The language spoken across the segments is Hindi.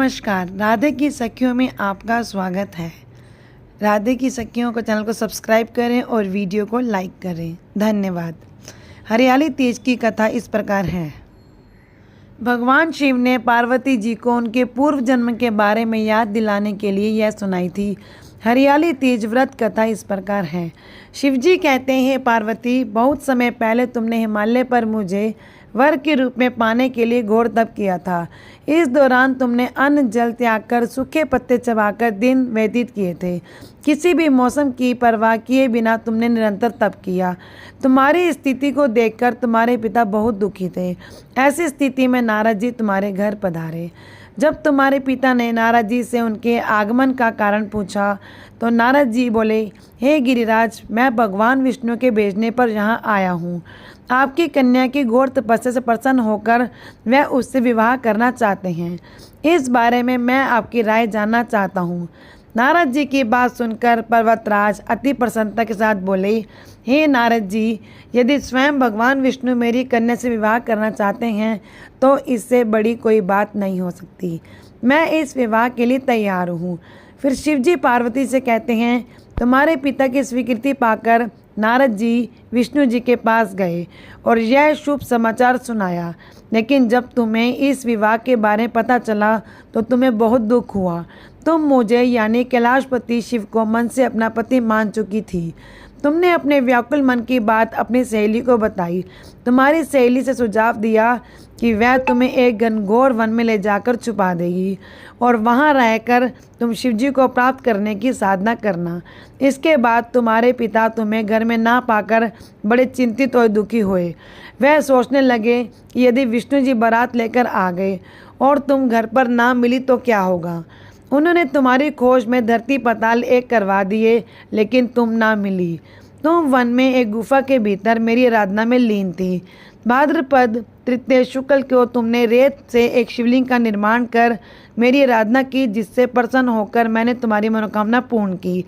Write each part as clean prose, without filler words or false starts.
नमस्कार, राधे की सखियों में आपका स्वागत है। राधे की सखियों को चैनल को सब्सक्राइब करें और वीडियो को लाइक करें। धन्यवाद। हरियाली तीज की कथा इस प्रकार है। भगवान शिव ने पार्वती जी को उनके पूर्व जन्म के बारे में याद दिलाने के लिए यह सुनाई थी। हरियाली तीज व्रत कथा इस प्रकार है। शिव जी कहते हैं, पार्वती, बहुत समय पहले तुमने हिमालय पर मुझे वर के रूप में पाने के लिए घोर तप किया था। इस दौरान तुमने अन्न जल त्याग कर सूखे पत्ते चबाकर दिन व्यतीत किए थे। किसी भी मौसम की परवाह किए बिना तुमने निरंतर तप किया। तुम्हारी स्थिति को देखकर तुम्हारे पिता बहुत दुखी थे। ऐसी स्थिति में नारद जी तुम्हारे घर पधारे। जब तुम्हारे पिता ने नारद जी से उनके आगमन का कारण पूछा तो नारद जी बोले, हे गिरिराज, मैं भगवान विष्णु के भेजने पर यहाँ आया हूँ। आपकी कन्या की घोर तपस्या से प्रसन्न होकर वह उससे विवाह करना चाहते हैं। इस बारे में मैं आपकी राय जानना चाहता हूँ। नारद जी की बात सुनकर पर्वतराज अति प्रसन्नता के साथ बोले, हे नारद जी, यदि स्वयं भगवान विष्णु मेरी कन्या से विवाह करना चाहते हैं तो इससे बड़ी कोई बात नहीं हो सकती। मैं इस विवाह के लिए तैयार हूँ। फिर शिव जी पार्वती से कहते हैं, तुम्हारे पिता की स्वीकृति पाकर नारद जी विष्णु जी के पास गए और यह शुभ समाचार सुनाया। लेकिन जब तुम्हें इस विवाह के बारे में पता चला तो तुम्हें बहुत दुख हुआ। तुम मुझे यानी कैलाशपति शिव को मन से अपना पति मान चुकी थी। तुमने अपने व्याकुल मन की बात अपनी सहेली को बताई। तुम्हारी सहेली से सुझाव दिया कि वह तुम्हें एक घनघोर वन में ले जाकर छुपा देगी और वहां रहकर तुम शिवजी को प्राप्त करने की साधना करना। इसके बाद तुम्हारे पिता तुम्हें घर में ना पाकर बड़े चिंतित और दुखी हुए। वह सोचने लगे कि यदि विष्णु जी बारात लेकर आ गए और तुम घर पर ना मिली तो क्या होगा। उन्होंने तुम्हारी खोज में धरती पाताल एक करवा दिए, लेकिन तुम ना मिली। तुम वन में एक गुफा के भीतर मेरी आराधना में लीन थी। भाद्रपद तृतीय शुक्ल को तुमने रेत से एक शिवलिंग का निर्माण कर मेरी आराधना की, जिससे प्रसन्न होकर मैंने तुम्हारी मनोकामना पूर्ण की।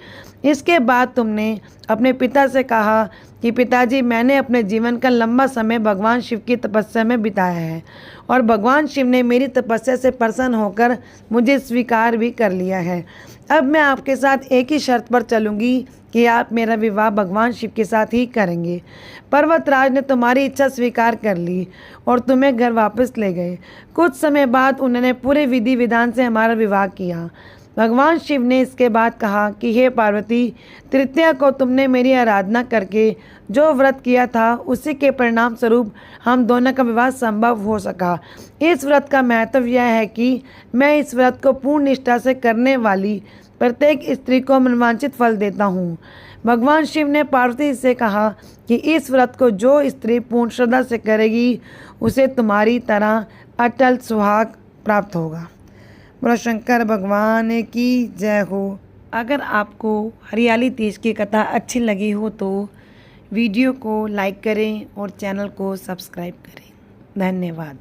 इसके बाद तुमने अपने पिता से कहा कि पिताजी, मैंने अपने जीवन का लंबा समय भगवान शिव की तपस्या में बिताया है और भगवान शिव ने मेरी तपस्या से प्रसन्न होकर मुझे स्वीकार भी कर लिया है। अब मैं आपके साथ एक ही शर्त पर चलूँगी कि आप मेरा विवाह भगवान शिव के साथ ही करेंगे। पर्वतराज ने तुम्हारी इच्छा स्वीकार कर ली और तुम्हें घर वापस ले गए। कुछ समय बाद उन्होंने पूरे विधि विधान से हमारा विवाह किया। भगवान शिव ने इसके बाद कहा कि हे पार्वती, तृतीया को तुमने मेरी आराधना करके जो व्रत किया था उसी के परिणाम स्वरूप हम दोनों का विवाह संभव हो सका। इस व्रत का महत्व यह है कि मैं इस व्रत को पूर्ण निष्ठा से करने वाली प्रत्येक स्त्री को मनवांछित फल देता हूँ। भगवान शिव ने पार्वती से कहा कि इस व्रत को जो स्त्री पूर्ण श्रद्धा से करेगी उसे तुम्हारी तरह अटल सुहाग प्राप्त होगा। बोलो शंकर भगवान की जय हो। अगर आपको हरियाली तीज की कथा अच्छी लगी हो तो वीडियो को लाइक करें और चैनल को सब्सक्राइब करें। धन्यवाद।